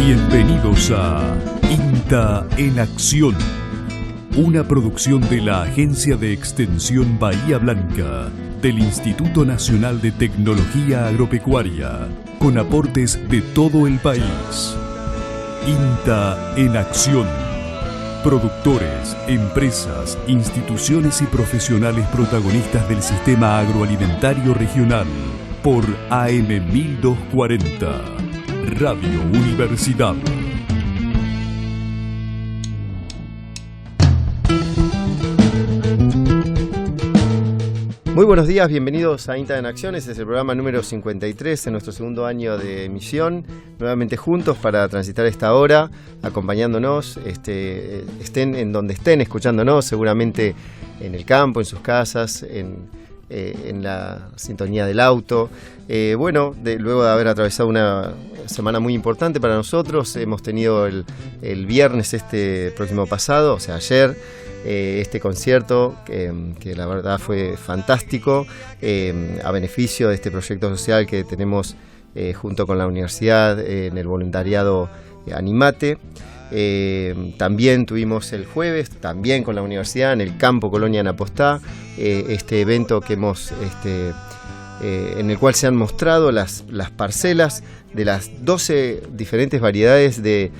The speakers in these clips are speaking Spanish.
Bienvenidos a INTA en Acción, una producción de la Agencia de Extensión Bahía Blanca del Instituto Nacional de Tecnología Agropecuaria, con aportes de todo el país. INTA en Acción. Productores, empresas, instituciones y profesionales protagonistas del sistema agroalimentario regional por AM 1240, Radio Universidad. Muy buenos días, bienvenidos a INTA en Acción. Este es el programa número 53 en nuestro segundo año de emisión. Nuevamente juntos para transitar esta hora, acompañándonos, estén en donde estén, escuchándonos, seguramente en el campo, en sus casas, en la sintonía del auto. Luego de haber atravesado una semana muy importante para nosotros, hemos tenido el viernes próximo pasado, o sea ayer, este concierto que la verdad fue fantástico, a beneficio de este proyecto social que tenemos junto con la universidad en el voluntariado Animate. También tuvimos el jueves, también con la universidad, en el campo Colonia Anapostá, este evento que hemos en el cual se han mostrado las parcelas de las 12 diferentes variedades de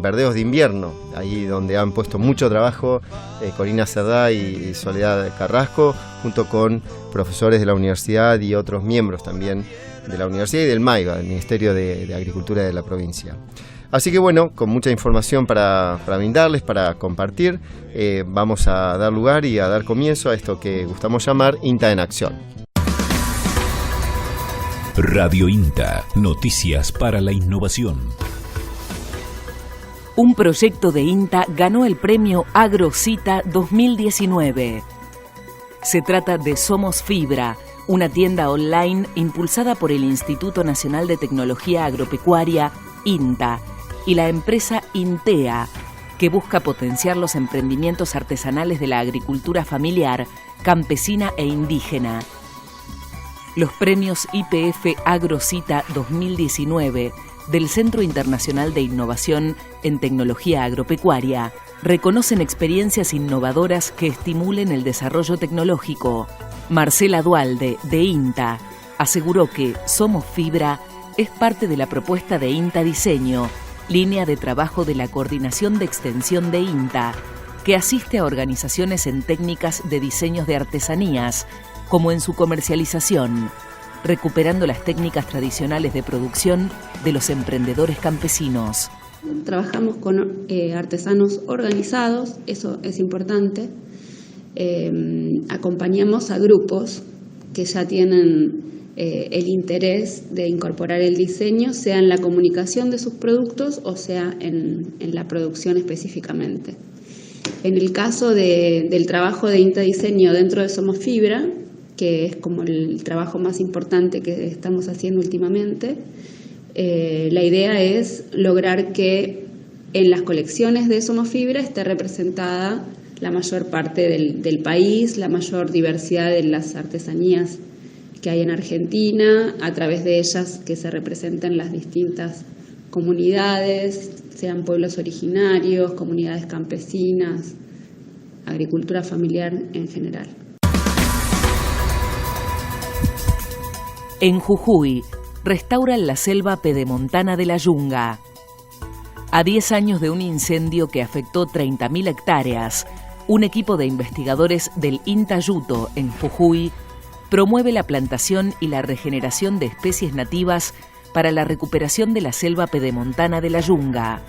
verdeos de invierno, ahí donde han puesto mucho trabajo Corina Cerdá y Soledad Carrasco, junto con profesores de la universidad y otros miembros también de la universidad y del MAIBA, del Ministerio de Agricultura de la provincia. Así que bueno, con mucha información para brindarles, para compartir, vamos a dar lugar y a dar comienzo a esto que gustamos llamar INTA en Acción. Radio INTA, noticias para la innovación. Un proyecto de INTA ganó el premio AgroCita 2019. Se trata de Somos Fibra, una tienda online impulsada por el Instituto Nacional de Tecnología Agropecuaria, INTA, y la empresa Intea, que busca potenciar los emprendimientos artesanales de la agricultura familiar, campesina e indígena. Los premios IPF AgroCita 2019 del Centro Internacional de Innovación en Tecnología Agropecuaria reconocen experiencias innovadoras que estimulen el desarrollo tecnológico. Marcela Dualde, de INTA, aseguró que Somos Fibra es parte de la propuesta de INTA Diseño, línea de trabajo de la Coordinación de Extensión de INTA, que asiste a organizaciones en técnicas de diseños de artesanías, como en su comercialización, recuperando las técnicas tradicionales de producción de los emprendedores campesinos. Trabajamos con artesanos organizados, eso es importante. Acompañamos a grupos que ya tienen el interés de incorporar el diseño, sea en la comunicación de sus productos o sea en la producción específicamente. En el caso del trabajo de INTA Diseño dentro de Somos Fibra, que es como el trabajo más importante que estamos haciendo últimamente, la idea es lograr que en las colecciones de Somos Fibra esté representada la mayor parte del país, la mayor diversidad de las artesanías que hay en Argentina, a través de ellas que se representen las distintas comunidades, sean pueblos originarios, comunidades campesinas, agricultura familiar en general. En Jujuy, restauran la selva pedemontana de la Yunga. A 10 años de un incendio que afectó 30.000 hectáreas, un equipo de investigadores del INTA Yuto en Jujuy promueve la plantación y la regeneración de especies nativas para la recuperación de la selva pedemontana de la Yunga.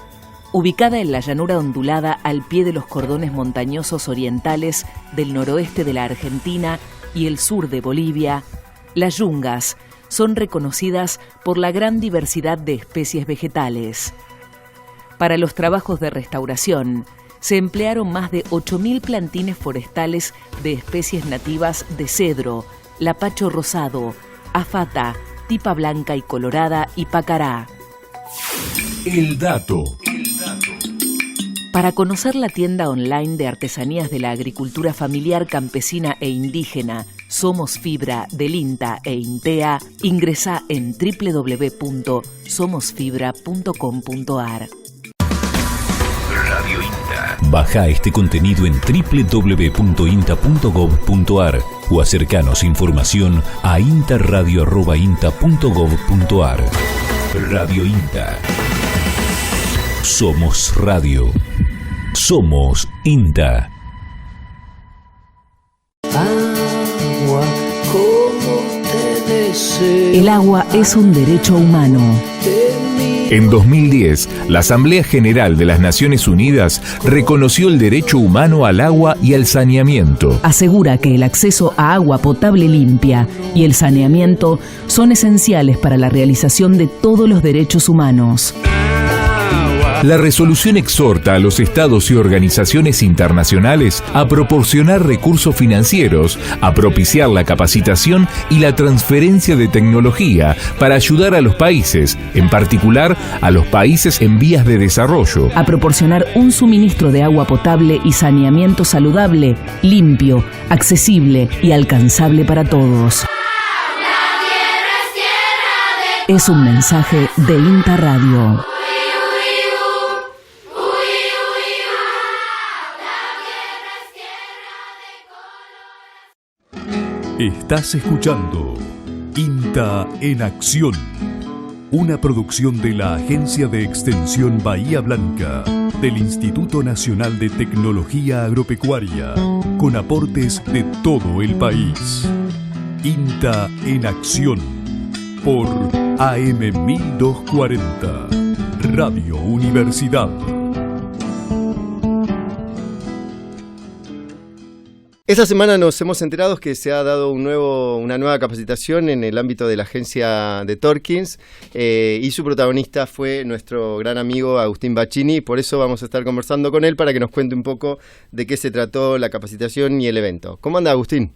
Ubicada en la llanura ondulada al pie de los cordones montañosos orientales del noroeste de la Argentina y el sur de Bolivia, las yungas son reconocidas por la gran diversidad de especies vegetales. Para los trabajos de restauración, se emplearon más de 8.000 plantines forestales de especies nativas de cedro, lapacho rosado, afata, tipa blanca y colorada y pacará. El dato. Para conocer la tienda online de artesanías de la agricultura familiar, campesina e indígena Somos Fibra del INTA e INTEA, ingresa en www.somosfibra.com.ar. Radio INTA. Baja este contenido en www.inta.gov.ar o acercanos información a intaradio@inta.gov.ar. Radio INTA. Somos radio. Somos INTA. Agua, como te deseo. El agua es un derecho humano. En 2010, la Asamblea General de las Naciones Unidas reconoció el derecho humano al agua y al saneamiento. Asegura que el acceso a agua potable limpia y el saneamiento son esenciales para la realización de todos los derechos humanos. La resolución exhorta a los estados y organizaciones internacionales a proporcionar recursos financieros, a propiciar la capacitación y la transferencia de tecnología para ayudar a los países, en particular a los países en vías de desarrollo, A proporcionar un suministro de agua potable y saneamiento saludable, limpio, accesible y alcanzable para todos. Es un mensaje de INTA Radio. Estás escuchando INTA en Acción, una producción de la Agencia de Extensión Bahía Blanca del Instituto Nacional de Tecnología Agropecuaria, con aportes de todo el país. INTA en Acción, por AM 1240, Radio Universidad. Esta semana nos hemos enterado que se ha dado una nueva capacitación en el ámbito de la agencia de Torkins y su protagonista fue nuestro gran amigo Agustín Bacchini. Por eso vamos a estar conversando con él para que nos cuente un poco de qué se trató la capacitación y el evento. ¿Cómo anda, Agustín?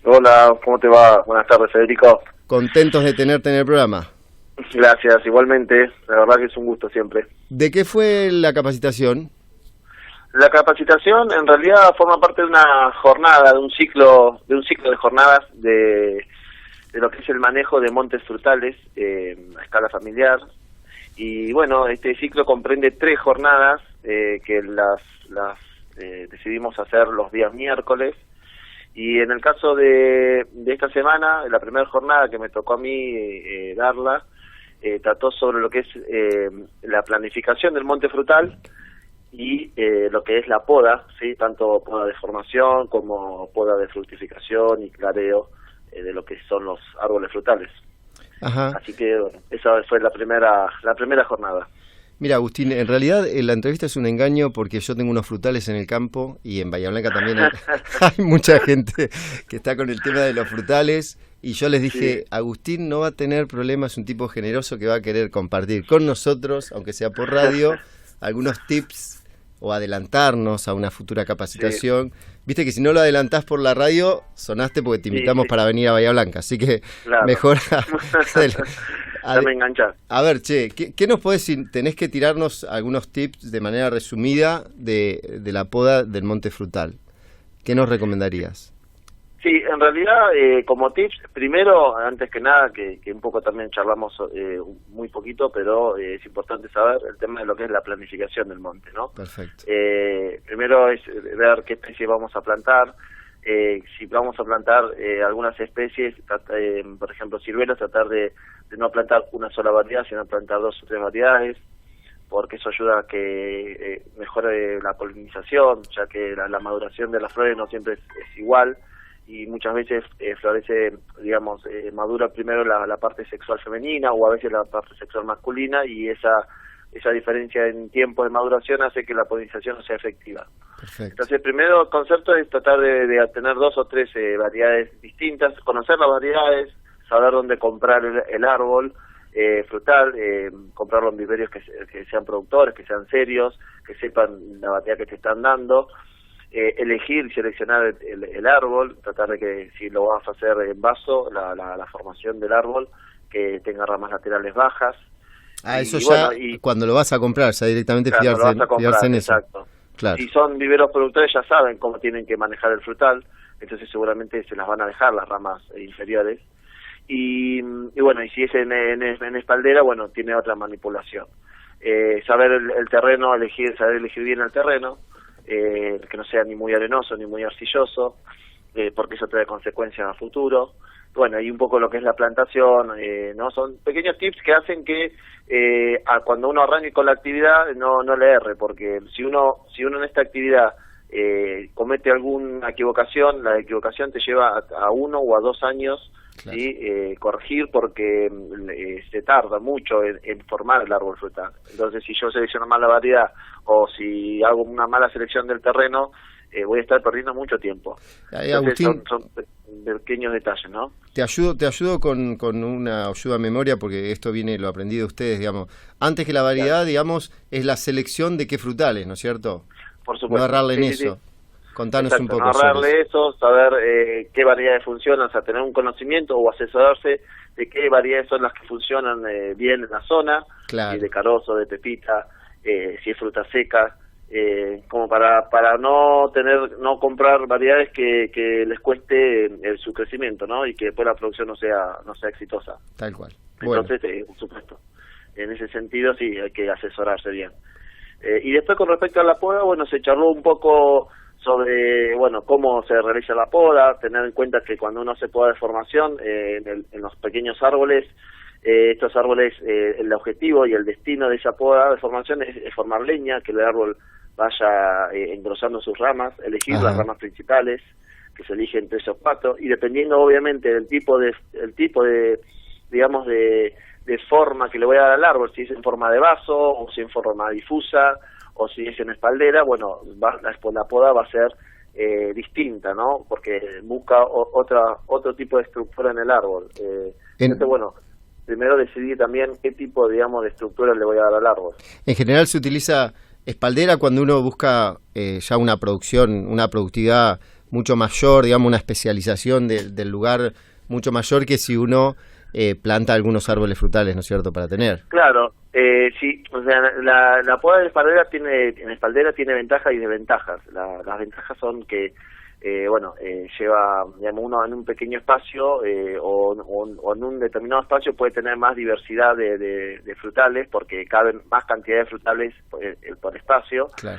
Hola, ¿cómo te va? Buenas tardes, Federico. Contentos de tenerte en el programa. Gracias, igualmente. La verdad que es un gusto siempre. ¿De qué fue la capacitación? La capacitación en realidad forma parte de una jornada, de un ciclo de jornadas de lo que es el manejo de montes frutales a escala familiar. Y bueno, este ciclo comprende 3 jornadas que las decidimos hacer los días miércoles. Y en el caso de esta semana, la primera jornada que me tocó a mí darla, trató sobre lo que es la planificación del monte frutal y lo que es la poda, ¿sí? Tanto poda de formación como poda de fructificación y clareo de lo que son los árboles frutales. Ajá. Así que bueno, esa fue la primera jornada. Mira, Agustín, en realidad la entrevista es un engaño porque yo tengo unos frutales en el campo y en Bahía Blanca también hay mucha gente que está con el tema de los frutales y yo les dije, sí, Agustín no va a tener problemas, es un tipo generoso que va a querer compartir con nosotros, aunque sea por radio, algunos tips o adelantarnos a una futura capacitación. Sí. Viste que si no lo adelantás por la radio, sonaste porque te invitamos para venir a Bahía Blanca, así que claro, mejor... Ya me enganchás. A ver, Che, ¿qué nos podés decir? Tenés que tirarnos algunos tips de manera resumida de la poda del monte frutal. ¿Qué nos recomendarías? Sí, en realidad, como tips, primero, antes que nada, que un poco también charlamos muy poquito, pero es importante saber el tema de lo que es la planificación del monte, ¿no? Perfecto. Primero es ver qué especie vamos a plantar. Si vamos a plantar algunas especies, por ejemplo, ciruelas, tratar de no plantar una sola variedad, sino plantar 2 o 3 variedades, porque eso ayuda a que mejore la polinización, ya que la maduración de las flores no siempre es igual, y muchas veces florece, digamos, madura primero la parte sexual femenina o a veces la parte sexual masculina, y esa diferencia en tiempo de maduración hace que la polinización no sea efectiva. Perfecto. Entonces, el primer concepto es tratar de tener 2 o 3 variedades distintas, conocer las variedades, saber dónde comprar el árbol frutal, comprarlo en viverios que sean productores, que sean serios, que sepan la variedad que te están dando, elegir y seleccionar el árbol, tratar de que si lo vas a hacer en vaso, la formación del árbol, que tenga ramas laterales bajas. Eso ya, bueno, cuando lo vas a comprar, ya directamente fijarse en eso. Exacto. Claro. Si son viveros productores ya saben cómo tienen que manejar el frutal, entonces seguramente se las van a dejar las ramas inferiores. Y bueno, y si es en espaldera, bueno, tiene otra manipulación. Saber el terreno, saber elegir bien el terreno, que no sea ni muy arenoso ni muy arcilloso, porque eso trae consecuencias a futuro. Bueno, y un poco lo que es la plantación, ¿no? Son pequeños tips que hacen que cuando uno arranque con la actividad no le erre, porque si uno en esta actividad comete alguna equivocación, la equivocación te lleva a 1 o a 2 años, claro, ¿sí? Corregir, porque se tarda mucho en formar el árbol frutal. Entonces, si yo selecciono mal la variedad o si hago una mala selección del terreno, voy a estar perdiendo mucho tiempo. Entonces, Agustín, son pequeños detalles, ¿no? Te ayudo con una ayuda a memoria, porque esto lo aprendí de ustedes, digamos. Antes que la variedad, claro, digamos, es la selección de qué frutales, ¿no es cierto? Por supuesto. No errarle en sí, eso. Sí. Contanos un poco no errarle sobre eso, saber qué variedades funcionan, o sea, tener un conocimiento o asesorarse de qué variedades son las que funcionan bien en la zona, claro, de carozo, de pepita, si es fruta seca, como para no comprar variedades que les cueste su crecimiento, ¿no? Y que después la producción no sea exitosa. Tal cual. Entonces, por supuesto, en ese sentido sí hay que asesorarse bien. Y después, con respecto a la poda, bueno, se charló un poco sobre, bueno, cómo se realiza la poda, tener en cuenta que cuando uno hace poda de formación en los pequeños árboles, estos árboles, el objetivo y el destino de esa poda de formación es formar leña, que el árbol vaya engrosando sus ramas, elegir las ramas principales, que se eligen 3 o 4, y dependiendo obviamente del tipo de digamos de forma que le voy a dar al árbol, si es en forma de vaso, o si en forma difusa, o si es en espaldera, bueno, la poda va a ser distinta, ¿no? Porque busca otro tipo de estructura en el árbol. Entonces, bueno, primero decidir también qué tipo, digamos, de estructura le voy a dar al árbol. En general se utiliza espaldera cuando uno busca ya una productividad mucho mayor, digamos, una especialización del lugar mucho mayor que si uno planta algunos árboles frutales, ¿no es cierto?, para tener. Claro, sí, o sea, la poda de espaldera tiene ventajas y desventajas. Las ventajas son que lleva, digamos, uno en un pequeño espacio o en un determinado espacio puede tener más diversidad de frutales, porque caben más cantidad de frutales por espacio, claro.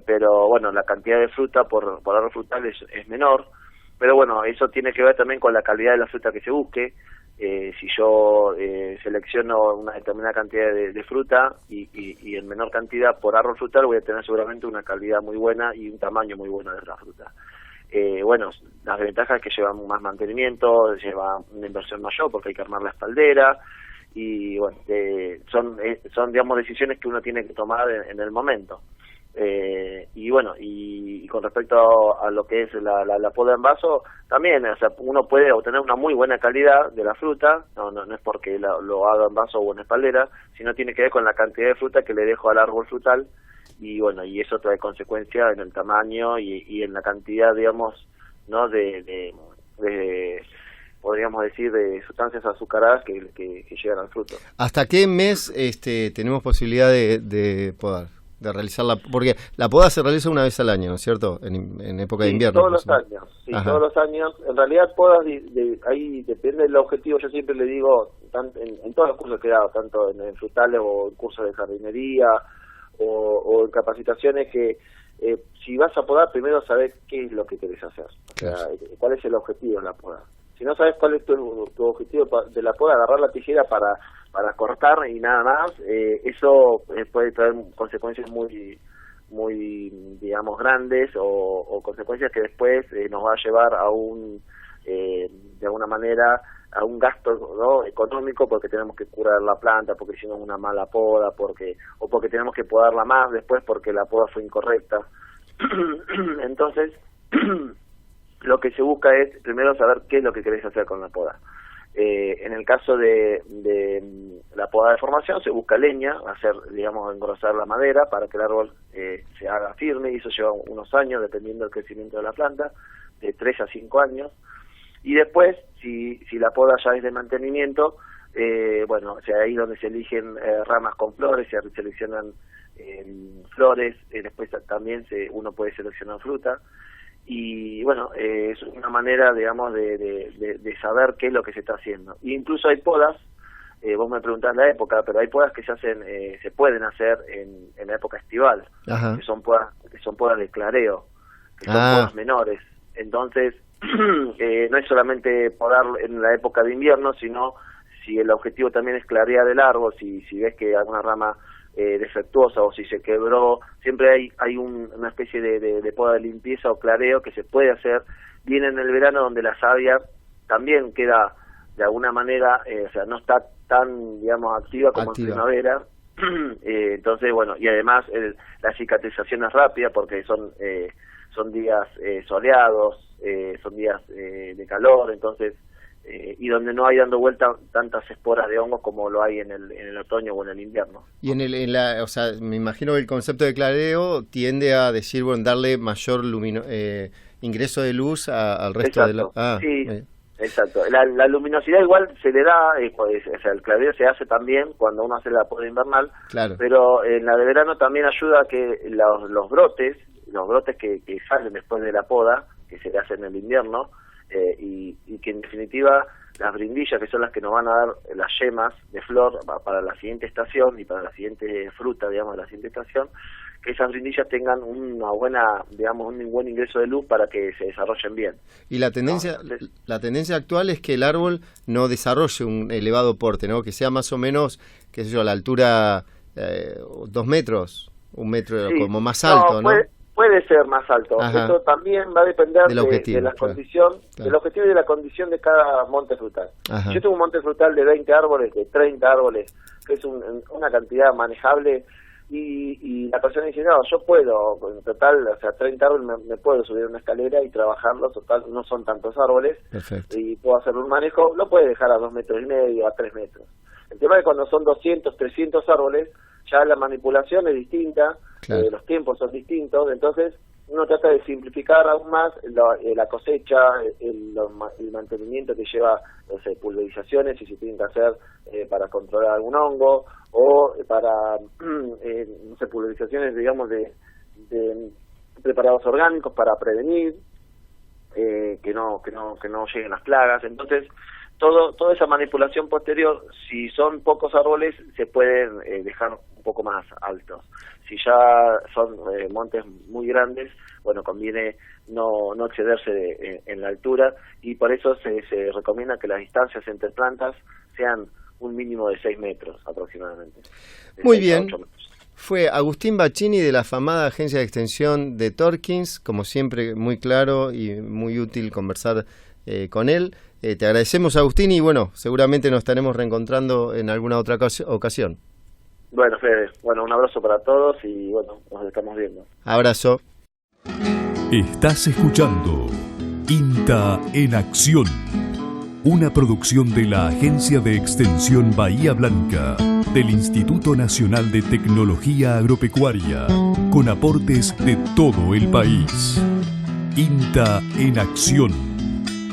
Pero bueno, la cantidad de fruta por árbol frutal es menor, pero bueno, eso tiene que ver también con la calidad de la fruta que se busque. Si yo selecciono una determinada cantidad de fruta y en menor cantidad por árbol frutal, voy a tener seguramente una calidad muy buena y un tamaño muy bueno de la fruta. Bueno, las ventajas es que llevan más mantenimiento, lleva una inversión mayor porque hay que armar la espaldera, y bueno, son digamos decisiones que uno tiene que tomar en el momento. Y bueno, y con respecto a lo que es la poda en vaso, también, o sea, uno puede obtener una muy buena calidad de la fruta, no es porque lo haga en vaso o en espaldera, sino tiene que ver con la cantidad de fruta que le dejo al árbol frutal, y bueno, y eso trae consecuencia en el tamaño y en la cantidad, digamos, ¿no?, de podríamos decir, de sustancias azucaradas que llegan al fruto. ¿Hasta qué mes tenemos posibilidad de podar? De realizarla, porque la poda se realiza una vez al año, ¿no es cierto? En época de invierno. Todos los años, sí, todos los años. En realidad, podas, ahí depende del objetivo. Yo siempre le digo, en todos los cursos que he dado, tanto en frutales o en cursos de jardinería o en capacitaciones, que si vas a podar, primero sabes qué es lo que querés hacer. Claro. O sea, cuál es el objetivo de la poda. Si no sabes cuál es tu objetivo de la poda, agarrar la tijera para cortar y nada más, eso puede traer consecuencias muy digamos, grandes, o consecuencias que después nos va a llevar a de alguna manera, a un gasto, ¿no?, económico, porque tenemos que curar la planta, porque hicimos una mala poda, porque tenemos que podarla más después porque la poda fue incorrecta. Entonces, lo que se busca es primero saber qué es lo que querés hacer con la poda. En el caso de la poda de formación, se busca leña, digamos, engrosar la madera para que el árbol se haga firme, y eso lleva unos años, dependiendo del crecimiento de la planta, de 3 a 5 años. Y después, si la poda ya es de mantenimiento, bueno, o sea, ahí donde se eligen ramas con flores, se seleccionan flores, después también uno puede seleccionar fruta. y bueno, es una manera, digamos, de saber qué es lo que se está haciendo. Y incluso hay podas, vos me preguntás la época, pero hay podas que se pueden hacer en la época estival, que son podas de clareo, que son podas menores. Entonces, no es solamente podar en la época de invierno, sino si el objetivo también es clarear el árbol, si ves que alguna rama defectuosa o si se quebró, siempre hay una especie de poda de limpieza o clareo que se puede hacer bien en el verano, donde la savia también queda de alguna manera, o sea, no está tan, digamos, activa como en primavera. Entonces, bueno, y además la cicatrización es rápida porque son días soleados, son días de calor, entonces y donde no hay dando vuelta tantas esporas de hongos como lo hay en el otoño o en el invierno. Y o sea, me imagino que el concepto de clareo tiende a decir, bueno, darle mayor ingreso de luz al resto de la... sí, exacto. La luminosidad igual se le da, o sea, el clareo se hace también cuando uno hace la poda invernal, claro, pero en la de verano también ayuda a que los brotes que salen después de la poda, que se le hace en el invierno, y que en definitiva las brindillas, que son las que nos van a dar las yemas de flor para la siguiente estación y para la siguiente fruta, digamos, de la siguiente estación, que esas brindillas tengan una buena, digamos, un buen ingreso de luz para que se desarrollen bien. Y la tendencia actual es que el árbol no desarrolle un elevado porte, ¿no? Que sea más o menos, qué sé yo, a la altura 2 metros, 1 metro, sí, como más alto, ¿no? Puede ser más alto. Ajá. Eso también va a depender de la condición, claro, del objetivo y de la condición de cada monte frutal. Ajá. Yo tengo un monte frutal de 20 árboles, de 30 árboles, que es una cantidad manejable, y la persona dice, no, yo puedo, en total, o sea, 30 árboles me puedo subir a una escalera y trabajarlos, total, no son tantos árboles, perfecto, y puedo hacer un manejo, lo puede dejar a 2,5 metros, a 3 metros. El tema es que cuando son 200, 300 árboles, ya la manipulación es distinta, claro, los tiempos son distintos, entonces uno trata de simplificar aún más la cosecha, el mantenimiento que lleva, no sé, pulverizaciones, si se tienen que hacer para controlar algún hongo, o para, no sé, pulverizaciones, digamos, de preparados orgánicos para prevenir que no lleguen las plagas. Entonces, toda esa manipulación posterior, si son pocos árboles, se pueden dejar un poco más altos. Si ya son montes muy grandes, bueno, conviene no excederse en la altura, y por eso se recomienda que las distancias entre plantas sean un mínimo de 6 metros aproximadamente. Muy bien. Fue Agustín Bacchini de la afamada agencia de extensión de Torkins, como siempre muy claro y muy útil conversar con él. Te agradecemos, Agustín, y bueno, seguramente nos estaremos reencontrando en alguna otra ocasión. Bueno, Fede, un abrazo para todos y bueno, nos estamos viendo. Abrazo. Estás escuchando INTA en Acción, una producción de la Agencia de Extensión Bahía Blanca del Instituto Nacional de Tecnología Agropecuaria, con aportes de todo el país. INTA en Acción,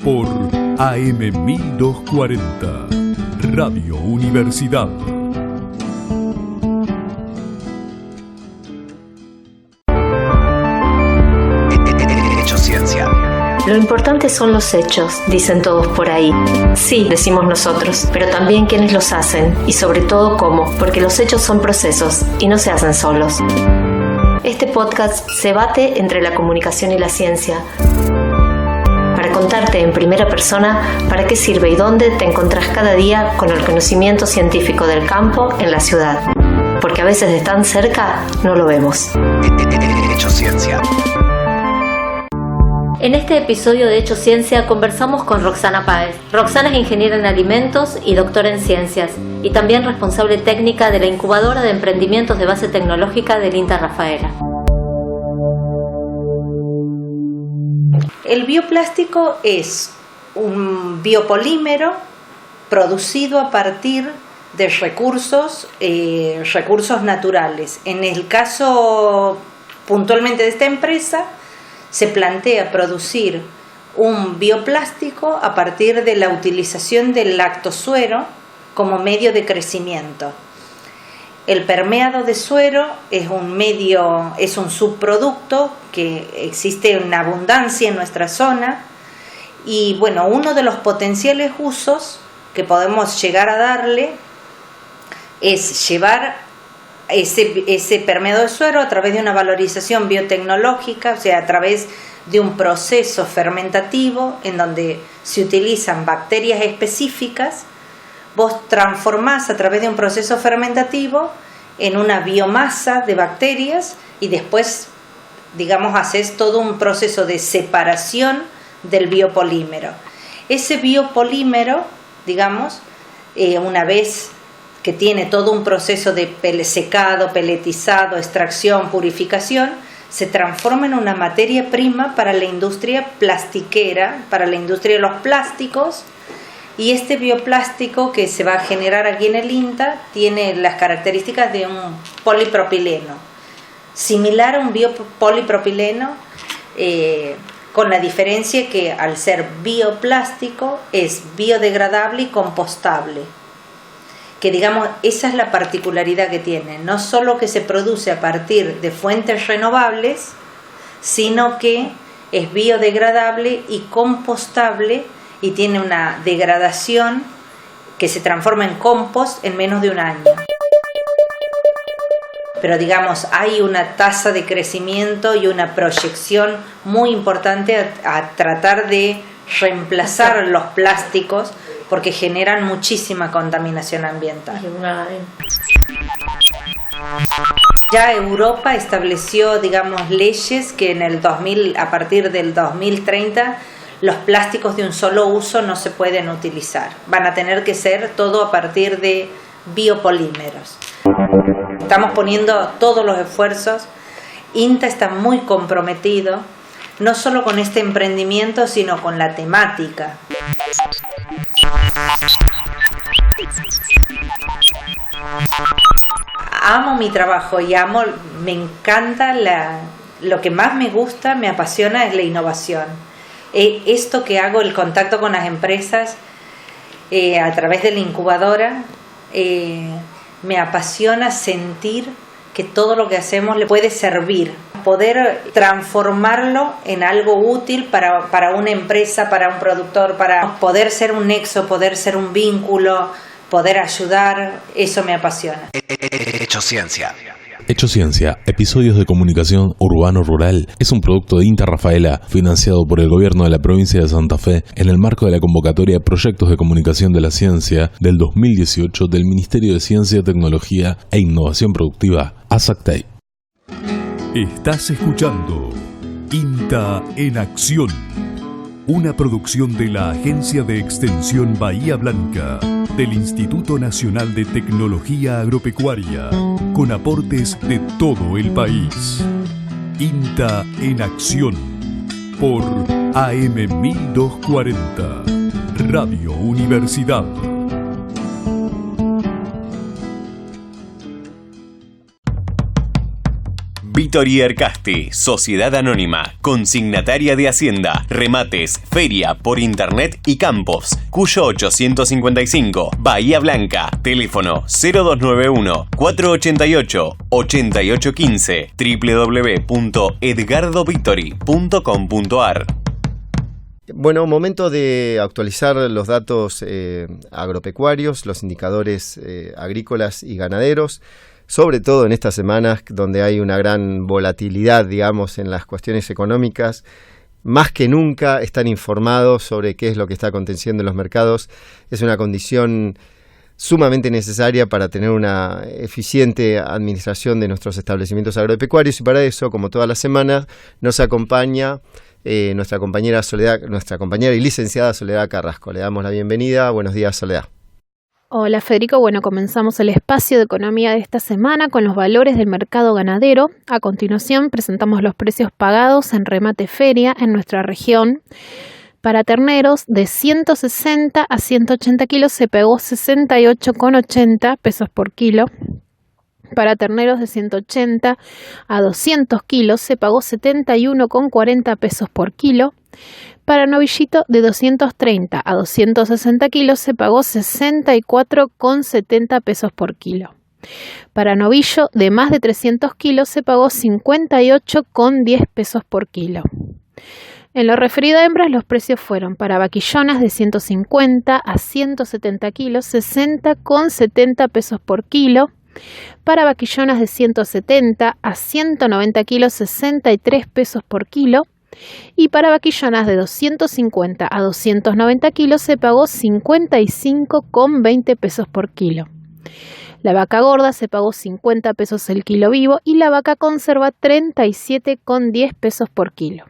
por AM 1240, Radio Universidad. Lo importante son los hechos, dicen todos por ahí. Sí, decimos nosotros, pero también quienes los hacen, y sobre todo cómo, porque los hechos son procesos y no se hacen solos. Este podcast se bate entre la comunicación y la ciencia, para contarte en primera persona para qué sirve y dónde te encontrás cada día con el conocimiento científico del campo en la ciudad. Porque a veces de tan cerca no lo vemos. Hecho Ciencia. En este episodio de Hecho Ciencia conversamos con Roxana Páez. Roxana es ingeniera en alimentos y doctora en ciencias, y también responsable técnica de la incubadora de emprendimientos de base tecnológica del INTA Rafaela. El bioplástico es un biopolímero producido a partir de recursos naturales. En el caso puntualmente de esta empresa, se plantea producir un bioplástico a partir de la utilización del lactosuero como medio de crecimiento. El permeado de suero es un subproducto que existe en abundancia en nuestra zona y bueno, uno de los potenciales usos que podemos llegar a darle es llevar ese permeado de suero a través de una valorización biotecnológica, o sea, a través de un proceso fermentativo en donde se utilizan bacterias específicas. Vos transformás a través de un proceso fermentativo en una biomasa de bacterias y después, digamos, haces todo un proceso de separación del biopolímero. Ese biopolímero, digamos, una vez que tiene todo un proceso de secado, peletizado, extracción, purificación, se transforma en una materia prima para la industria plastiquera, para la industria de los plásticos, y este bioplástico que se va a generar aquí en el INTA tiene las características de un polipropileno, similar a un polipropileno, con la diferencia que al ser bioplástico es biodegradable y compostable. Que digamos, esa es la particularidad que tiene, no solo que se produce a partir de fuentes renovables, sino que es biodegradable y compostable y tiene una degradación que se transforma en compost en menos de un año. Pero digamos, hay una tasa de crecimiento y una proyección muy importante a tratar de reemplazar los plásticos porque generan muchísima contaminación ambiental. Ya Europa estableció, digamos, leyes que en el 2000, a partir del 2030, los plásticos de un solo uso no se pueden utilizar. Van a tener que ser todo a partir de biopolímeros. Estamos poniendo todos los esfuerzos. INTA está muy comprometido, no solo con este emprendimiento, sino con la temática. Amo mi trabajo y me encanta lo que más me gusta, me apasiona es la innovación. Esto que hago, el contacto con las empresas a través de la incubadora, me apasiona sentir que todo lo que hacemos le puede servir, poder transformarlo en algo útil para una empresa, para un productor, para poder ser un nexo, poder ser un vínculo, poder ayudar, eso me apasiona. Hecho Ciencia. Hecho Ciencia, episodios de comunicación urbano-rural, es un producto de INTA Rafaela, financiado por el gobierno de la provincia de Santa Fe en el marco de la convocatoria Proyectos de Comunicación de la Ciencia del 2018 del Ministerio de Ciencia, Tecnología e Innovación Productiva, ASACTEI. Estás escuchando INTA en Acción, una producción de la Agencia de Extensión Bahía Blanca del Instituto Nacional de Tecnología Agropecuaria, con aportes de todo el país. INTA en Acción, por AM 1240, Radio Universidad. Vittorio Ercasti, Sociedad Anónima, consignataria de Hacienda, remates, feria por internet y campos. Cuyo 855, Bahía Blanca, teléfono 0291-488-8815, www.edgardovittori.com.ar. Bueno, momento de actualizar los datos agropecuarios, los indicadores agrícolas y ganaderos, sobre todo en estas semanas donde hay una gran volatilidad, digamos, en las cuestiones económicas. Más que nunca están informados sobre qué es lo que está aconteciendo en los mercados. Es una condición sumamente necesaria para tener una eficiente administración de nuestros establecimientos agropecuarios, y para eso, como todas las semanas, nos acompaña nuestra compañera y licenciada Soledad Carrasco. Le damos la bienvenida. Buenos días, Soledad. Hola Federico, bueno, comenzamos el espacio de economía de esta semana con los valores del mercado ganadero. A continuación presentamos los precios pagados en remate feria en nuestra región. Para terneros de 160 a 180 kilos se pagó 68,80 pesos por kilo. Para terneros de 180 a 200 kilos se pagó 71,40 pesos por kilo. Para novillito de 230 a 260 kilos se pagó 64,70 pesos por kilo. Para novillo de más de 300 kilos se pagó 58,10 pesos por kilo. En lo referido a hembras, los precios fueron para vaquillonas de 150 a 170 kilos, 60,70 pesos por kilo. Para vaquillonas de 170 a 190 kilos, 63 pesos por kilo. Y para vaquillonas de 250 a 290 kilos se pagó 55,20 pesos por kilo. La vaca gorda se pagó 50 pesos el kilo vivo y la vaca conserva 37,10 pesos por kilo.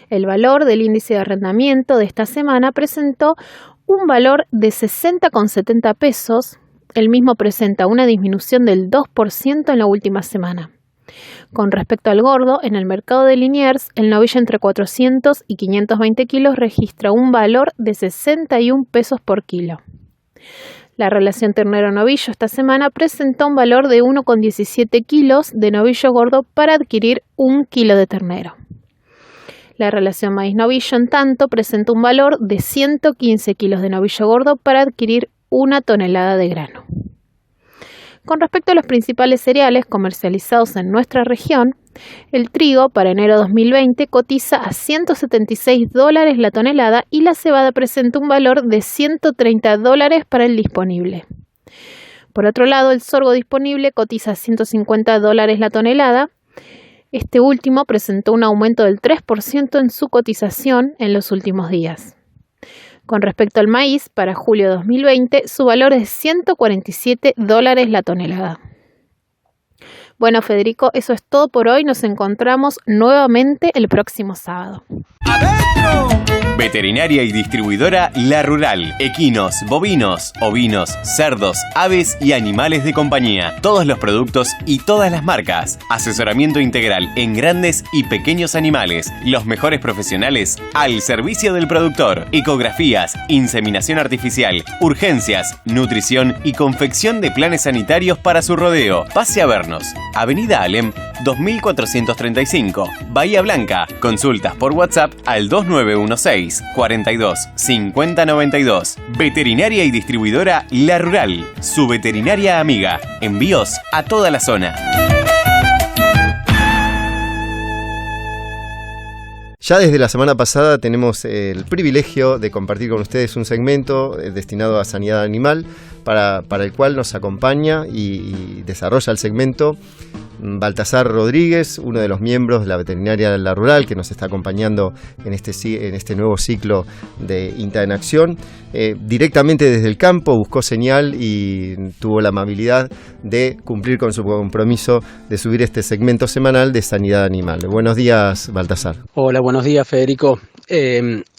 El valor del índice de arrendamiento de esta semana presentó un valor de 60,70 pesos. El mismo presenta una disminución del 2% en la última semana. Con respecto al gordo, en el mercado de Liniers, el novillo entre 400 y 520 kilos registra un valor de 61 pesos por kilo. La relación ternero-novillo esta semana presentó un valor de 1,17 kilos de novillo gordo para adquirir 1 kilo de ternero. La relación maíz-novillo, en tanto, presenta un valor de 115 kilos de novillo gordo para adquirir 1 tonelada de grano. Con respecto a los principales cereales comercializados en nuestra región, el trigo para enero 2020 cotiza a $176 la tonelada y la cebada presenta un valor de $130 para el disponible. Por otro lado, el sorgo disponible cotiza a $150 la tonelada. Este último presentó un aumento del 3% en su cotización en los últimos días. Con respecto al maíz, para julio 2020, su valor es $147 la tonelada. Bueno, Federico, eso es todo por hoy. Nos encontramos nuevamente el próximo sábado. Veterinaria y distribuidora La Rural. Equinos, bovinos, ovinos, cerdos, aves y animales de compañía. Todos los productos y todas las marcas. Asesoramiento integral en grandes y pequeños animales. Los mejores profesionales al servicio del productor. Ecografías, inseminación artificial, urgencias, nutrición y confección de planes sanitarios para su rodeo. Pase a vernos. Avenida Alem 2435, Bahía Blanca. Consultas por WhatsApp al 2916 42 50 92. Veterinaria y distribuidora La Rural, su veterinaria amiga. Envíos a toda la zona. Ya desde la semana pasada tenemos el privilegio de compartir con ustedes un segmento destinado a sanidad animal para el cual nos acompaña y desarrolla el segmento Baltasar Rodríguez, uno de los miembros de la veterinaria La Rural, que nos está acompañando en este nuevo ciclo de INTA en Acción. Directamente desde el campo buscó señal y tuvo la amabilidad de cumplir con su compromiso de subir este segmento semanal de sanidad animal. Buenos días, Baltasar. Hola, buenos días, Federico.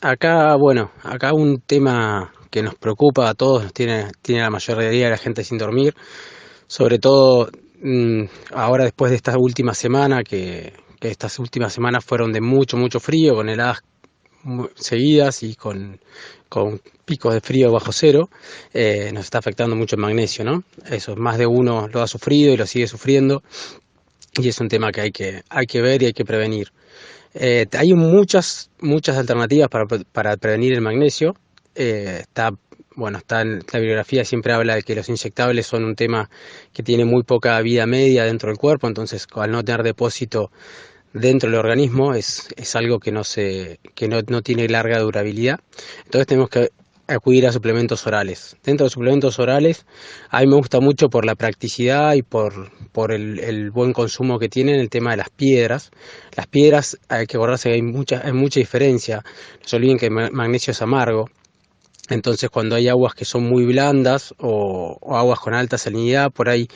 Acá un tema que nos preocupa a todos, tiene la mayoría de la gente sin dormir, sobre todo ahora después de esta última semana, que estas últimas semanas fueron de mucho frío, con heladas seguidas y con picos de frío bajo cero, nos está afectando mucho el magnesio, ¿no? Eso, más de uno lo ha sufrido y lo sigue sufriendo, y es un tema que hay que ver y hay que prevenir. Hay muchas alternativas para prevenir el magnesio. Está en la bibliografía, siempre habla de que los inyectables son un tema que tiene muy poca vida media dentro del cuerpo, entonces al no tener depósito dentro del organismo es algo que no tiene larga durabilidad. Entonces tenemos que acudir a suplementos orales. Dentro de los suplementos orales, a mí me gusta mucho por la practicidad y por el buen consumo que tienen el tema de las piedras. Las piedras, hay que acordarse que hay mucha diferencia. No se olviden que el magnesio es amargo. Entonces, cuando hay aguas que son muy blandas o aguas con alta salinidad, por ahí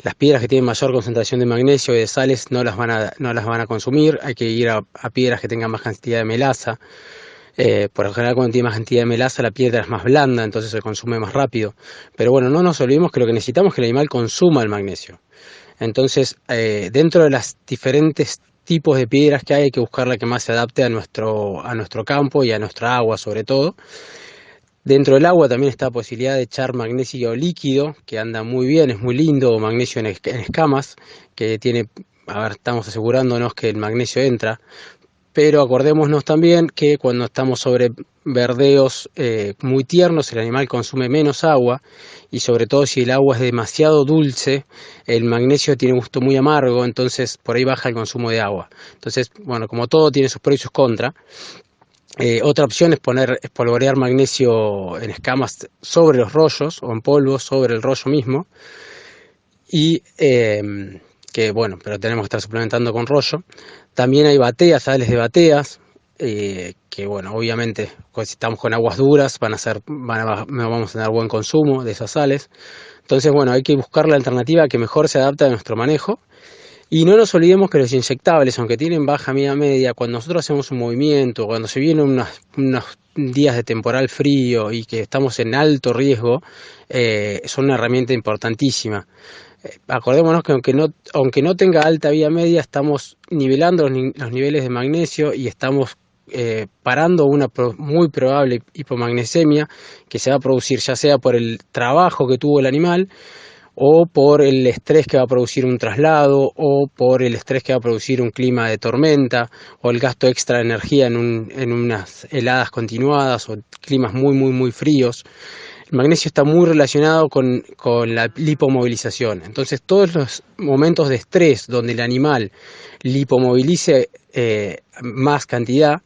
las piedras que tienen mayor concentración de magnesio y de sales no las van a consumir. Hay que ir a piedras que tengan más cantidad de melaza. Por lo general, cuando tiene más cantidad de melaza, la piedra es más blanda, entonces se consume más rápido. Pero bueno, no nos olvidemos que lo que necesitamos es que el animal consuma el magnesio. Entonces, dentro de las diferentes tipos de piedras que hay que buscar la que más se adapte a nuestro campo y a nuestra agua, sobre todo. Dentro del agua también está la posibilidad de echar magnesio líquido, que anda muy bien, es muy lindo, o magnesio en escamas, que estamos asegurándonos que el magnesio entra, pero acordémonos también que cuando estamos sobre verdeos muy tiernos, el animal consume menos agua y sobre todo si el agua es demasiado dulce, el magnesio tiene gusto muy amargo, entonces por ahí baja el consumo de agua. Entonces, bueno, como todo tiene sus pros y sus contras. Otra opción es espolvorear magnesio en escamas sobre los rollos o en polvo sobre el rollo mismo y que bueno, pero tenemos que estar suplementando con rollo. También hay bateas, sales de bateas, que bueno, obviamente si estamos con aguas duras vamos a tener buen consumo de esas sales. Entonces bueno, hay que buscar la alternativa que mejor se adapte a nuestro manejo. Y no nos olvidemos que los inyectables, aunque tienen baja media, cuando nosotros hacemos un movimiento, cuando se vienen unos días de temporal frío y que estamos en alto riesgo, son una herramienta importantísima. Acordémonos que aunque no tenga alta vía media, estamos nivelando los niveles de magnesio y estamos parando una muy probable hipomagnesemia que se va a producir ya sea por el trabajo que tuvo el animal, o por el estrés que va a producir un traslado, o por el estrés que va a producir un clima de tormenta, o el gasto extra de energía en unas heladas continuadas o climas muy fríos. El magnesio está muy relacionado con la lipomovilización. Entonces, todos los momentos de estrés donde el animal lipomovilice más cantidad,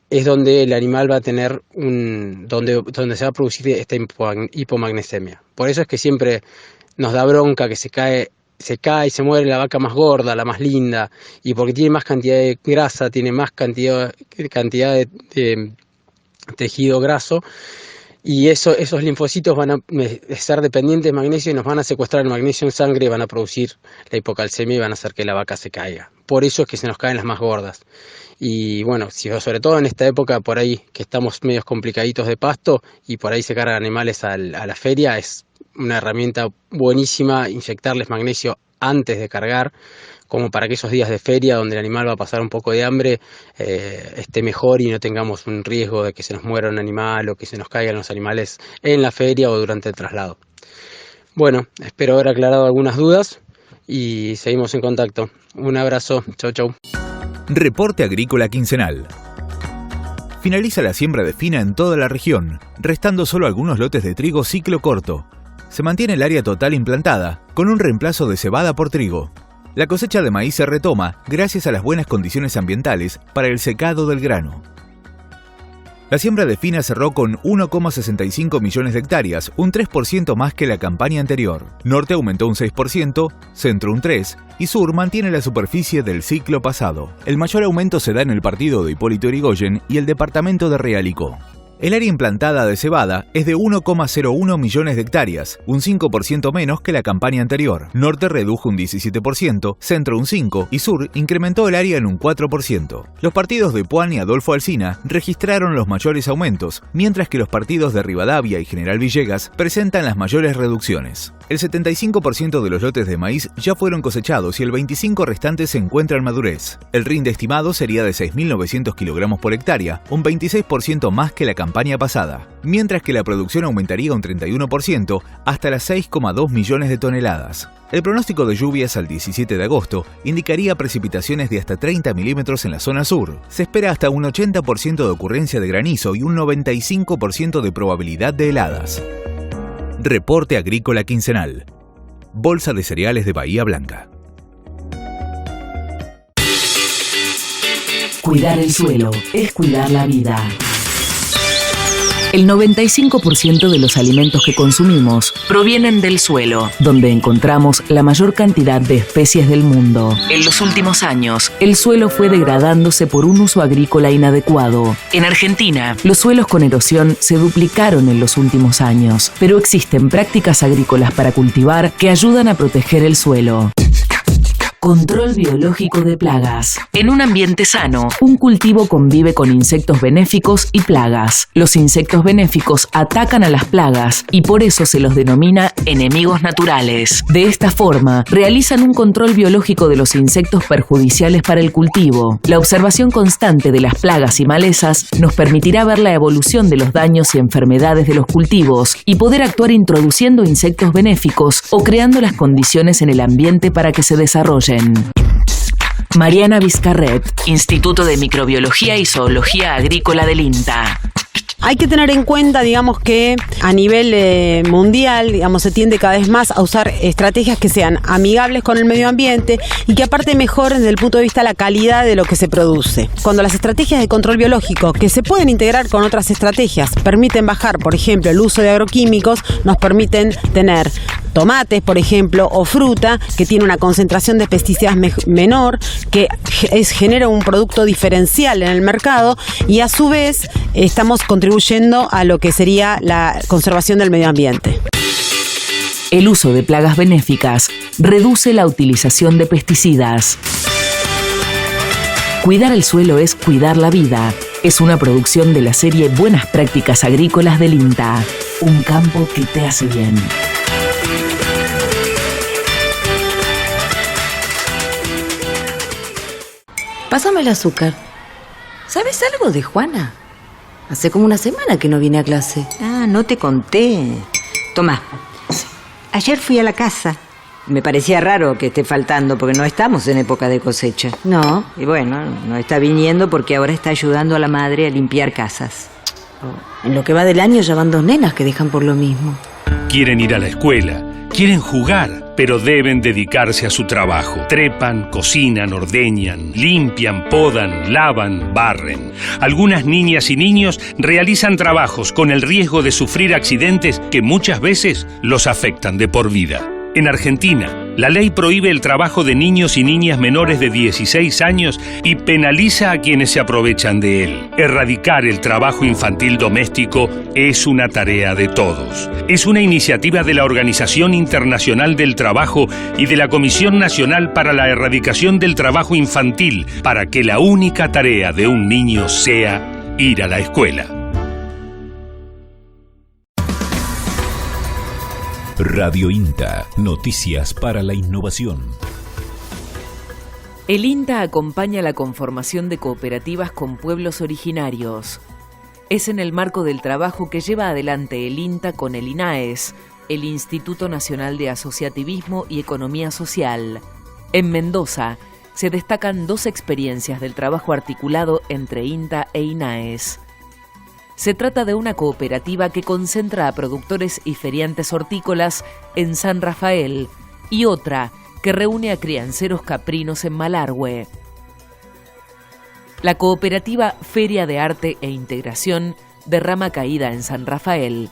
es donde el animal va a tener donde se va a producir esta hipomagnesemia. Por eso es que siempre nos da bronca que se cae y se muere la vaca más gorda, la más linda, y porque tiene más cantidad de grasa, tiene más cantidad de tejido graso, y esos linfocitos van a ser dependientes de magnesio y nos van a secuestrar el magnesio en sangre y van a producir la hipocalcemia y van a hacer que la vaca se caiga. Por eso es que se nos caen las más gordas. Y bueno, sobre todo en esta época por ahí que estamos medios complicaditos de pasto y por ahí se cargan animales a la feria, es una herramienta buenísima inyectarles magnesio antes de cargar, como para que esos días de feria donde el animal va a pasar un poco de hambre esté mejor y no tengamos un riesgo de que se nos muera un animal o que se nos caigan los animales en la feria o durante el traslado. Bueno, espero haber aclarado algunas dudas y seguimos en contacto. Un abrazo, chau. Reporte Agrícola Quincenal. Finaliza la siembra de fina en toda la región, restando solo algunos lotes de trigo ciclo corto. Se mantiene el área total implantada, con un reemplazo de cebada por trigo. La cosecha de maíz se retoma gracias a las buenas condiciones ambientales para el secado del grano. La siembra de fina cerró con 1,65 millones de hectáreas, un 3% más que la campaña anterior. Norte aumentó un 6%, Centro un 3% y Sur mantiene la superficie del ciclo pasado. El mayor aumento se da en el partido de Hipólito Yrigoyen y el departamento de Realicó. El área implantada de cebada es de 1,01 millones de hectáreas, un 5% menos que la campaña anterior. Norte redujo un 17%, Centro un 5% y Sur incrementó el área en un 4%. Los partidos de Puan y Adolfo Alsina registraron los mayores aumentos, mientras que los partidos de Rivadavia y General Villegas presentan las mayores reducciones. El 75% de los lotes de maíz ya fueron cosechados y el 25% restante se encuentra en madurez. El rinde estimado sería de 6.900 kilogramos por hectárea, un 26% más que la campaña pasada, mientras que la producción aumentaría un 31% hasta las 6,2 millones de toneladas. El pronóstico de lluvias al 17 de agosto indicaría precipitaciones de hasta 30 milímetros en la zona sur. Se espera hasta un 80% de ocurrencia de granizo y un 95% de probabilidad de heladas. Reporte Agrícola Quincenal. Bolsa de Cereales de Bahía Blanca. Cuidar el suelo es cuidar la vida. El 95% de los alimentos que consumimos provienen del suelo, donde encontramos la mayor cantidad de especies del mundo. En los últimos años, el suelo fue degradándose por un uso agrícola inadecuado. En Argentina, los suelos con erosión se duplicaron en los últimos años, pero existen prácticas agrícolas para cultivar que ayudan a proteger el suelo. Control biológico de plagas. En un ambiente sano, un cultivo convive con insectos benéficos y plagas. Los insectos benéficos atacan a las plagas y por eso se los denomina enemigos naturales. De esta forma, realizan un control biológico de los insectos perjudiciales para el cultivo. La observación constante de las plagas y malezas nos permitirá ver la evolución de los daños y enfermedades de los cultivos y poder actuar introduciendo insectos benéficos o creando las condiciones en el ambiente para que se desarrollen. Mariana Vizcarret, Instituto de Microbiología y Zoología Agrícola del INTA. Hay que tener en cuenta, digamos, que a nivel mundial, digamos, se tiende cada vez más a usar estrategias que sean amigables con el medio ambiente y que aparte mejoren desde el punto de vista la calidad de lo que se produce. Cuando las estrategias de control biológico, que se pueden integrar con otras estrategias, permiten bajar, por ejemplo, el uso de agroquímicos, nos permiten tener tomates, por ejemplo, o fruta que tiene una concentración de pesticidas menor, que genera un producto diferencial en el mercado y a su vez estamos contribuyendo a lo que sería la conservación del medio ambiente. El uso de plagas benéficas reduce la utilización de pesticidas. Cuidar el suelo es cuidar la vida. Es una producción de la serie Buenas Prácticas Agrícolas del INTA. Un campo que te hace bien. Pásame el azúcar. ¿Sabes algo de Juana? Hace como una semana que no viene a clase. Ah, no te conté. Tomá. Ayer fui a la casa. Me parecía raro que esté faltando porque no estamos en época de cosecha. No. Y bueno, no está viniendo porque ahora está ayudando a la madre a limpiar casas. En lo que va del año ya van 2 nenas que dejan por lo mismo. Quieren ir a la escuela, quieren jugar, pero deben dedicarse a su trabajo. Trepan, cocinan, ordeñan, limpian, podan, lavan, barren. Algunas niñas y niños realizan trabajos con el riesgo de sufrir accidentes que muchas veces los afectan de por vida. En Argentina, la ley prohíbe el trabajo de niños y niñas menores de 16 años y penaliza a quienes se aprovechan de él. Erradicar el trabajo infantil doméstico es una tarea de todos. Es una iniciativa de la Organización Internacional del Trabajo y de la Comisión Nacional para la Erradicación del Trabajo Infantil, para que la única tarea de un niño sea ir a la escuela. Radio INTA, noticias para la innovación. El INTA acompaña la conformación de cooperativas con pueblos originarios. Es en el marco del trabajo que lleva adelante el INTA con el INAES, el Instituto Nacional de Asociativismo y Economía Social. En Mendoza se destacan 2 experiencias del trabajo articulado entre INTA e INAES. Se trata de una cooperativa que concentra a productores y feriantes hortícolas en San Rafael y otra que reúne a crianceros caprinos en Malargüe. La cooperativa Feria de Arte e Integración de Rama Caída en San Rafael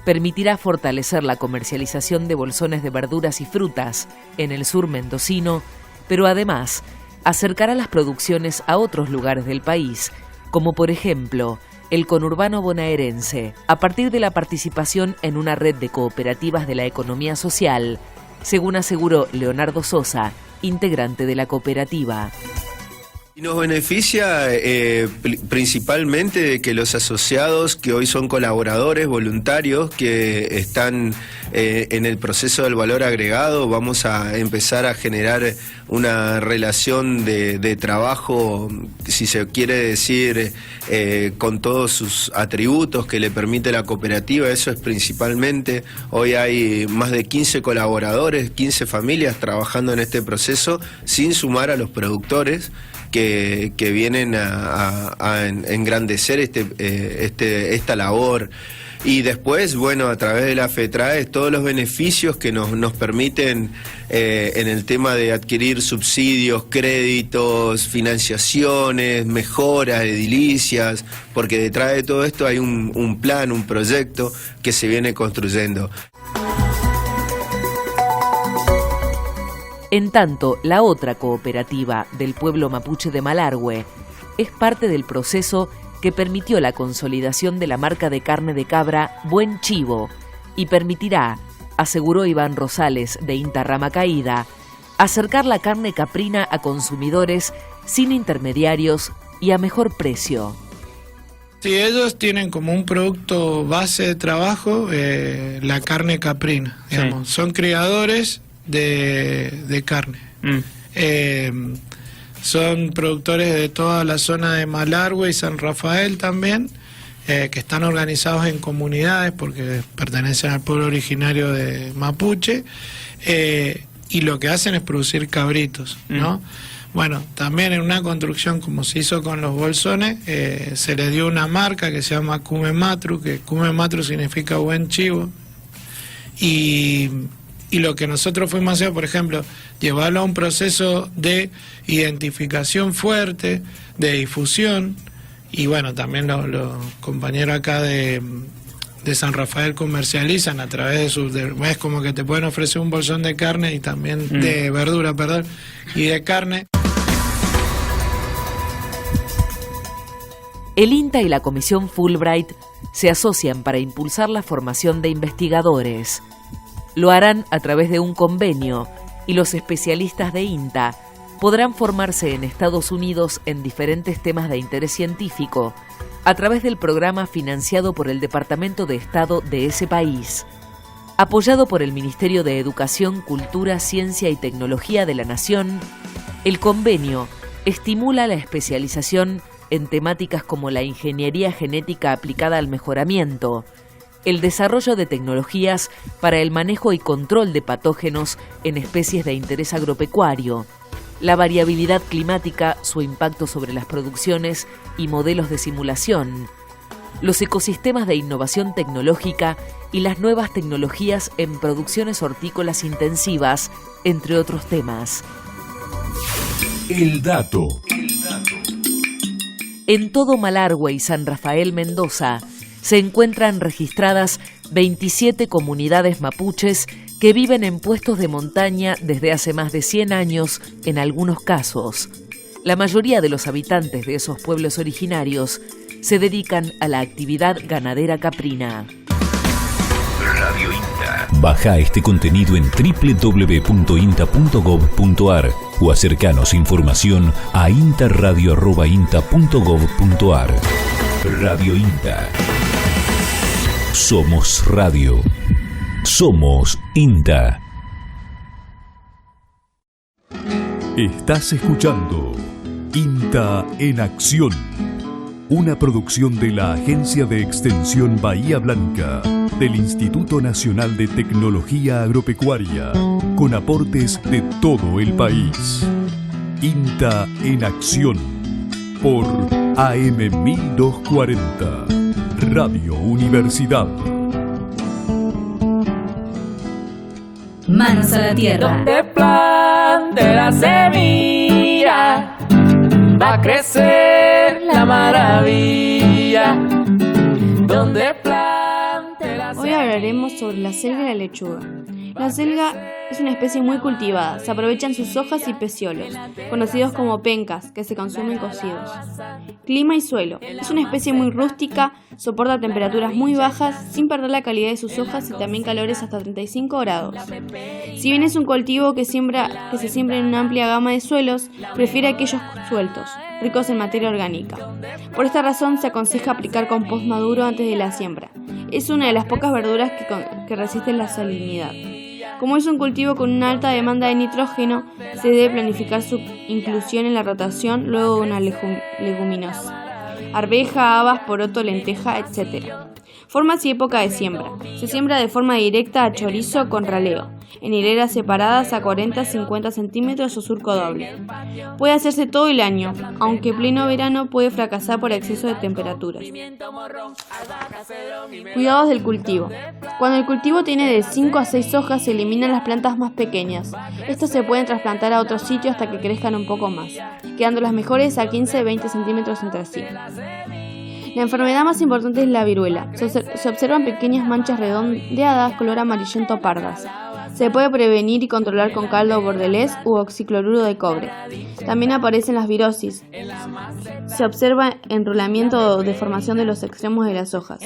permitirá fortalecer la comercialización de bolsones de verduras y frutas en el sur mendocino, pero además acercará las producciones a otros lugares del país, como por ejemplo el conurbano bonaerense, a partir de la participación en una red de cooperativas de la economía social, según aseguró Leonardo Sosa, integrante de la cooperativa. Y nos beneficia principalmente de que los asociados, que hoy son colaboradores voluntarios, que están en el proceso del valor agregado, vamos a empezar a generar una relación de trabajo, si se quiere decir, con todos sus atributos que le permite la cooperativa. Eso es principalmente. Hoy hay más de 15 colaboradores, 15 familias trabajando en este proceso, sin sumar a los productores que vienen a engrandecer esta labor. Y después, bueno, a través de la FETRAES, todos los beneficios que nos permiten en el tema de adquirir subsidios, créditos, financiaciones, mejoras, edilicias, porque detrás de todo esto hay un plan, un proyecto que se viene construyendo. En tanto, la otra cooperativa del pueblo mapuche de Malargüe es parte del proceso que permitió la consolidación de la marca de carne de cabra Buen Chivo y permitirá, aseguró Iván Rosales de INTA Rama Caída, acercar la carne caprina a consumidores sin intermediarios y a mejor precio. Sí, ellos tienen como un producto base de trabajo la carne caprina, digamos. Sí. Son criadores de carne. Son productores de toda la zona de Malargüe y San Rafael también, que están organizados en comunidades porque pertenecen al pueblo originario de Mapuche, y lo que hacen es producir cabritos, ¿no? Bueno, también en una construcción como se hizo con los bolsones, se le dio una marca que se llama Cume Matru, que Cume Matru significa buen chivo. Y lo que nosotros fuimos a hacer, por ejemplo, llevarlo a un proceso de identificación fuerte, de difusión, y bueno, también los compañeros acá de San Rafael comercializan a través de sus... es como que te pueden ofrecer un bolsón de carne y también de verdura, y de carne. El INTA y la Comisión Fulbright se asocian para impulsar la formación de investigadores. Lo harán a través de un convenio y los especialistas de INTA podrán formarse en Estados Unidos en diferentes temas de interés científico a través del programa financiado por el Departamento de Estado de ese país. Apoyado por el Ministerio de Educación, Cultura, Ciencia y Tecnología de la Nación, el convenio estimula la especialización en temáticas como la ingeniería genética aplicada al mejoramiento, el desarrollo de tecnologías para el manejo y control de patógenos en especies de interés agropecuario, la variabilidad climática, su impacto sobre las producciones y modelos de simulación, los ecosistemas de innovación tecnológica y las nuevas tecnologías en producciones hortícolas intensivas, entre otros temas. El dato. En todo Malargüe y San Rafael Mendoza se encuentran registradas 27 comunidades mapuches que viven en puestos de montaña desde hace más de 100 años en algunos casos. La mayoría de los habitantes de esos pueblos originarios se dedican a la actividad ganadera caprina. Radio INTA. Baja este contenido en www.inta.gov.ar o acercanos información a intarradio@inta.gov.ar. Radio INTA. Somos radio. Somos INTA. Estás escuchando INTA en Acción, una producción de la Agencia de Extensión Bahía Blanca del Instituto Nacional de Tecnología Agropecuaria, con aportes de todo el país. INTA en Acción, por AM 1240, Radio Universidad. Manos a la tierra. Donde plante la semilla, va a crecer la maravilla. Donde plante la semilla. Hoy hablaremos sobre la selga y la lechuga. La selga es una especie muy cultivada. Se aprovechan sus hojas y peciolos, conocidos como pencas, que se consumen cocidos. Clima y suelo. Es una especie muy rústica, soporta temperaturas muy bajas sin perder la calidad de sus hojas y también calores hasta 35 grados. Si bien es un cultivo que se siembra en una amplia gama de suelos, prefiere aquellos sueltos, ricos en materia orgánica. Por esta razón se aconseja aplicar compost maduro antes de la siembra. Es una de las pocas verduras que resisten la salinidad. Como es un cultivo con una alta demanda de nitrógeno, se debe planificar su inclusión en la rotación luego de una leguminosa. Arveja, habas, poroto, lenteja, etc. Formas y época de siembra. Se siembra de forma directa a chorizo con raleo, en hileras separadas a 40-50 centímetros o surco doble. Puede hacerse todo el año, aunque pleno verano puede fracasar por exceso de temperaturas. Cuidados del cultivo. Cuando el cultivo tiene de 5 a 6 hojas, se eliminan las plantas más pequeñas. Estas se pueden trasplantar a otro sitio hasta que crezcan un poco más, quedando las mejores a 15-20 centímetros entre sí. La enfermedad más importante es la viruela. Se observan pequeñas manchas redondeadas color amarillento pardas. Se puede prevenir y controlar con caldo bordelés u oxicloruro de cobre. También aparecen las virosis. Se observa enrolamiento o deformación de los extremos de las hojas.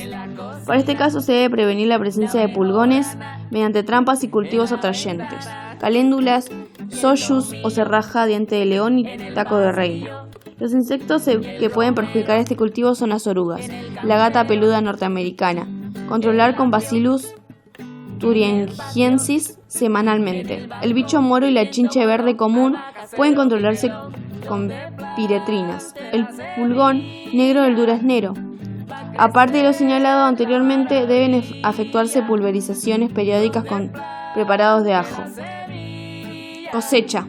Para este caso se debe prevenir la presencia de pulgones mediante trampas y cultivos atrayentes, caléndulas, soyuz o cerraja, diente de león y taco de reina. Los insectos que pueden perjudicar este cultivo son las orugas, la gata peluda norteamericana. Controlar con Bacillus thuringiensis semanalmente. El bicho moro y la chinche verde común pueden controlarse con piretrinas. El pulgón negro del duraznero. Aparte de lo señalado anteriormente, deben efectuarse pulverizaciones periódicas con preparados de ajo. Cosecha.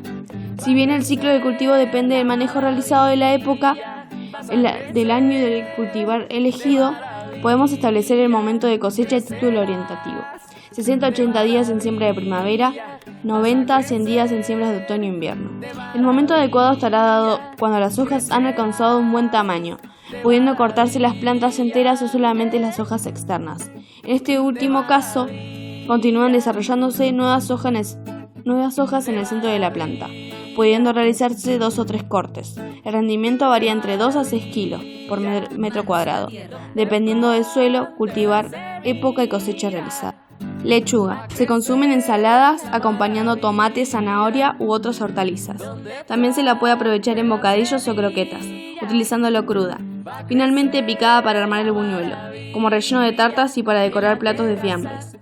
Si bien el ciclo de cultivo depende del manejo realizado de la época, del año y del cultivar elegido, podemos establecer el momento de cosecha a título orientativo. 60-80 días en siembra de primavera, 90-100 días en siembras de otoño e invierno. El momento adecuado estará dado cuando las hojas han alcanzado un buen tamaño, pudiendo cortarse las plantas enteras o solamente las hojas externas. En este último caso, continúan desarrollándose nuevas hojas en el centro de la planta, pudiendo realizarse 2 o 3 cortes. El rendimiento varía entre 2 a 6 kilos por metro cuadrado, dependiendo del suelo, cultivar, época y cosecha realizada. Lechuga. Se consume en ensaladas acompañando tomate, zanahoria u otras hortalizas. También se la puede aprovechar en bocadillos o croquetas, utilizándolo cruda. Finalmente picada para armar el buñuelo, como relleno de tartas y para decorar platos de fiambres.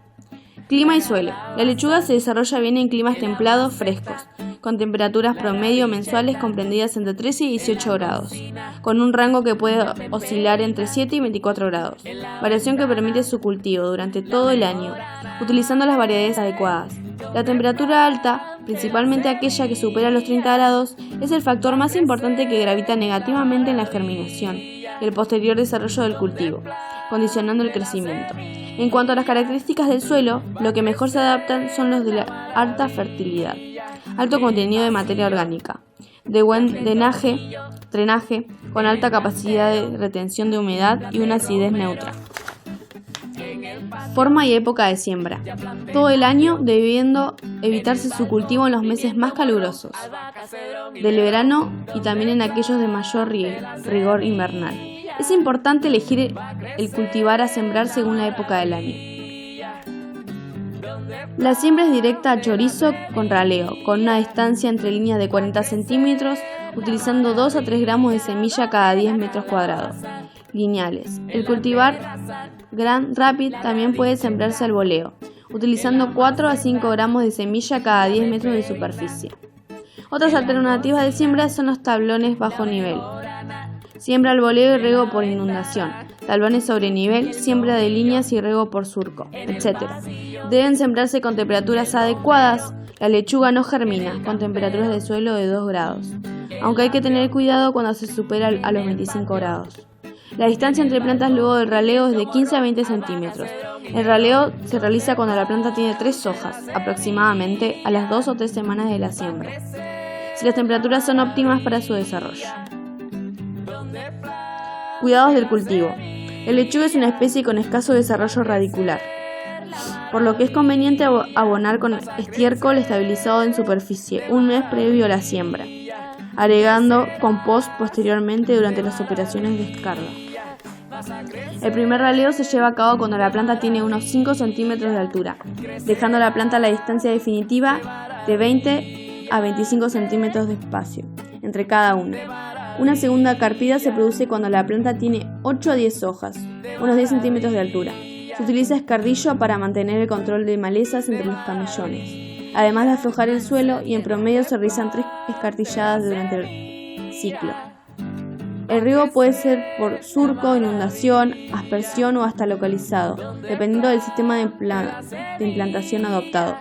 Clima y suelo. La lechuga se desarrolla bien en climas templados frescos, con temperaturas promedio mensuales comprendidas entre 13 y 18 grados, con un rango que puede oscilar entre 7 y 24 grados, variación que permite su cultivo durante todo el año, utilizando las variedades adecuadas. La temperatura alta, principalmente aquella que supera los 30 grados, es el factor más importante que gravita negativamente en la germinación y el posterior desarrollo del cultivo, condicionando el crecimiento. En cuanto a las características del suelo, lo que mejor se adaptan son los de la alta fertilidad, alto contenido de materia orgánica, de buen drenaje, con alta capacidad de retención de humedad y una acidez neutra. Forma y época de siembra. Todo el año debiendo evitarse su cultivo en los meses más calurosos del verano y también en aquellos de mayor rigor invernal. Es importante elegir el cultivar a sembrar según la época del año. La siembra es directa a chorizo con raleo, con una distancia entre líneas de 40 centímetros, utilizando 2 a 3 gramos de semilla cada 10 metros cuadrados. Lineales. El cultivar Grand Rapid también puede sembrarse al voleo, utilizando 4 a 5 gramos de semilla cada 10 metros de superficie. Otras alternativas de siembra son los tablones bajo nivel, siembra al voleo y riego por inundación, tablones sobre nivel, siembra de líneas y riego por surco, etc. Deben sembrarse con temperaturas adecuadas. La lechuga no germina con temperaturas de suelo de 2 grados, aunque hay que tener cuidado cuando se supera a los 25 grados. La distancia entre plantas luego del raleo es de 15 a 20 centímetros. El raleo se realiza cuando la planta tiene 3 hojas, aproximadamente a las 2 o 3 semanas de la siembra, si las temperaturas son óptimas para su desarrollo. Cuidados del cultivo. El lechuga es una especie con escaso desarrollo radicular, por lo que es conveniente abonar con estiércol estabilizado en superficie un mes previo a la siembra, agregando compost posteriormente durante las operaciones de descarga. El primer raleo se lleva a cabo cuando la planta tiene unos 5 centímetros de altura, dejando a la planta a la distancia definitiva de 20 a 25 centímetros de espacio entre cada una. Una segunda carpida se produce cuando la planta tiene 8 a 10 hojas, unos 10 centímetros de altura. Se utiliza escardillo para mantener el control de malezas entre los camellones, además de aflojar el suelo, y en promedio se realizan 3 escartilladas durante el ciclo. El riego puede ser por surco, inundación, aspersión o hasta localizado, dependiendo del sistema de implantación adoptado.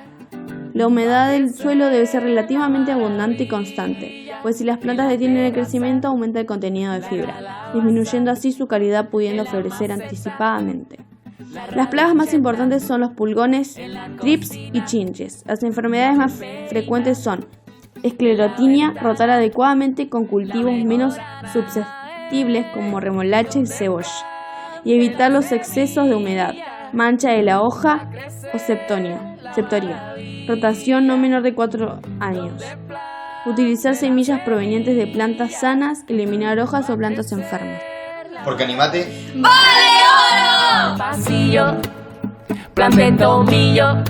La humedad del suelo debe ser relativamente abundante y constante, pues si las plantas detienen el crecimiento aumenta el contenido de fibra, disminuyendo así su calidad, pudiendo florecer anticipadamente. Las plagas más importantes son los pulgones, trips y chinches. Las enfermedades más frecuentes son esclerotinia, rotar adecuadamente con cultivos menos susceptibles como remolacha y cebolla, y evitar los excesos de humedad, mancha de la hoja o septoria. Rotación no menor de 4 años. Utilizar semillas provenientes de plantas sanas, eliminar hojas o plantas enfermas. Porque animate. ¡Vale oro! Pasillo, planté tomillo,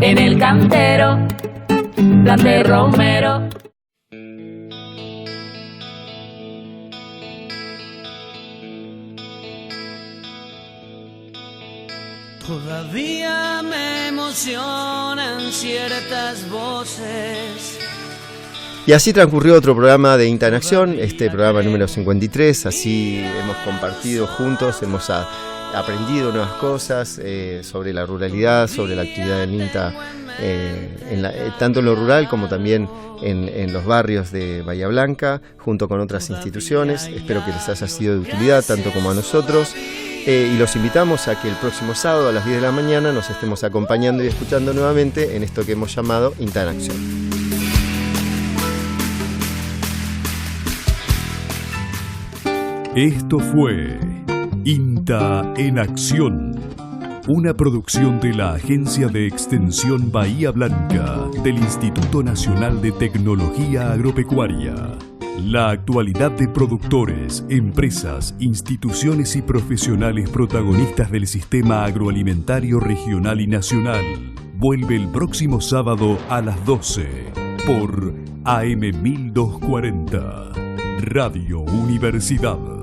en el cantero, planté romero. Todavía me emocionan ciertas voces. Y así transcurrió otro programa de INTA en Acción, este programa número 53. Así hemos compartido juntos, hemos aprendido nuevas cosas sobre la ruralidad, sobre la actividad del INTA tanto en lo rural como también en los barrios de Bahía Blanca, junto con otras instituciones. Espero que les haya sido de utilidad, tanto como a nosotros. Y los invitamos a que el próximo sábado a las 10 de la mañana nos estemos acompañando y escuchando nuevamente en esto que hemos llamado INTA en Acción. Esto fue INTA en Acción, una producción de la Agencia de Extensión Bahía Blanca del Instituto Nacional de Tecnología Agropecuaria. La actualidad de productores, empresas, instituciones y profesionales protagonistas del sistema agroalimentario regional y nacional vuelve el próximo sábado a las 12 por AM 1240, Radio Universidad.